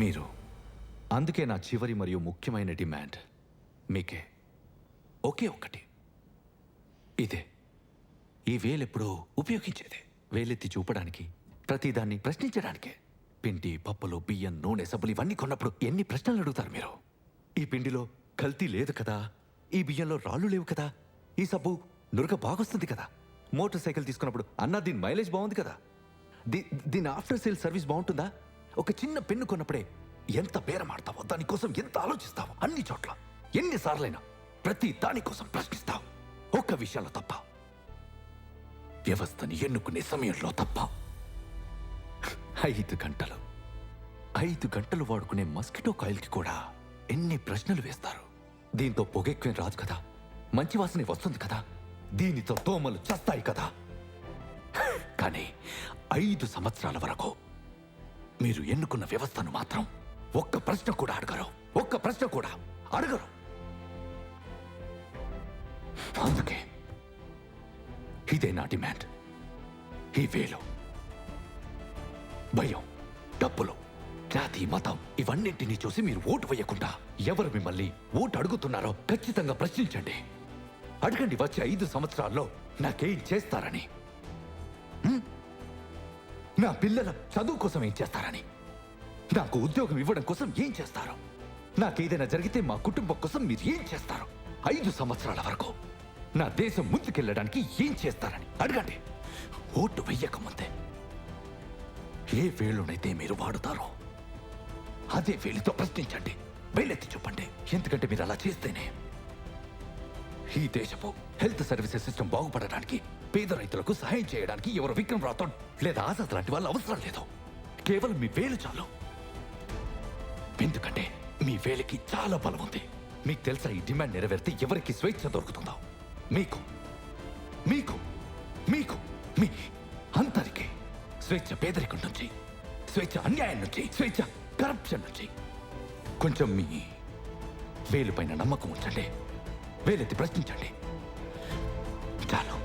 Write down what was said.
మీరు. అందుకే నా చివరి మరియు ముఖ్యమైన డిమాండ్ మీకే. ఒకే ఒక్కటి. ఇదే. ఈ వేలెప్పుడూ ఉపయోగించేదే. వేలెత్తి చూపడానికి, ప్రతిదాన్ని ప్రశ్నించడానికే. పిండి, పప్పులు, బియ్యం, నూనె, సబ్బులు ఇవన్నీ కొన్నప్పుడు ఎన్ని ప్రశ్నలు అడుగుతారు మీరు? ఈ పిండిలో కల్తీ లేదు కదా, ఈ బియ్యంలో రాళ్ళు లేవు కదా, ఈ సబ్బు నురగ బాగొస్తుంది కదా, మోటార్ సైకిల్ తీసుకున్నప్పుడు అన్నా దీని మైలేజ్ బాగుంది కదా, దీని ఆఫ్టర్ సేల్ సర్వీస్ బాగుంటుందా? ఒక చిన్న పెన్ను కొన్నప్పుడే ఎంత బేరమాడతావో, దానికోసం ఎంత ఆలోచిస్తావో, అన్ని చోట్ల ఎన్నిసార్లైనా ప్రతి దానికోసం ప్రశ్నిస్తావు. ఒక్క విషయంలో తప్ప, వ్యవస్థని ఎన్నుకునే సమయంలో తప్ప. 5 గంటలు వాడుకునే మస్కిటో కాయిల్కి కూడా ఎన్ని ప్రశ్నలు వేస్తారు. దీంతో పొగెక్కువేం రాదు కదా, మంచి వాసనే వస్తుంది కదా, దీనితో దోమలు చస్తాయి కదా. కానీ 5 సంవత్సరాల వరకు మీరు ఎన్నుకున్న వ్యవస్థను మాత్రం ఒక్క ప్రశ్న కూడా అడగరు. ఒక్క ప్రశ్న కూడా అడగరు. అందుకే ఇదే నా డిమాండ్. ఈ వేలు, భయం, డబ్బులు, జాతి, మతం ఇవన్నింటినీ చూసి మీరు ఓటు వేయకుండా ఎవరు మిమ్మల్ని ఓటు అడుగుతున్నారో ఖచ్చితంగా ప్రశ్నించండి. అడగండి, వచ్చే 5 సంవత్సరాల్లో నాకేం చేస్తారని, నా పిల్లల చదువు కోసం ఏం చేస్తారని, నాకు ఉద్యోగం ఇవ్వడం కోసం ఏం చేస్తారు, నాకేదైనా జరిగితే మా కుటుంబం కోసం మీరు ఏం చేస్తారు, 5 సంవత్సరాల వరకు నా దేశం ముందుకెళ్ళడానికి ఏం చేస్తారని అడగండి. ఓటు వెయ్యకముందే ఏ వేలునైతే మీరు వాడుతారో అదే వేలితో ప్రశ్నించండి, వేలెత్తి చూపండి. ఎందుకంటే మీరు అలా చేస్తేనే ఈ దేశపు హెల్త్ సర్వీసెస్ సిస్టమ్ బాగుపడడానికి, పేద రైతులకు సహాయం చేయడానికి ఎవరు విక్రమ్ రాథోడ్ లేదా ఆజాద్ లాంటి వాళ్ళు అవసరం లేదు. కేవలం మీ వేలు చాలు. ఎందుకంటే మీ వేలికి చాలా బలం ఉంది. మీకు తెలుసా, ఈ డిమాండ్ నెరవేరితే ఎవరికి స్వేచ్ఛ దొరుకుతుందో? మీకు మీకు మీకు మీ అందరికీ స్వేచ్ఛ. పేదరికం నుంచి, స్వేచ్ఛ అన్యాయం నుంచి, స్వేచ్ఛ కరప్షన్ నుంచి. కొంచెం మీ వేలుపైన నమ్మకం ఉంచండి, వేలెత్తి ప్రశ్నించండి. చాలు.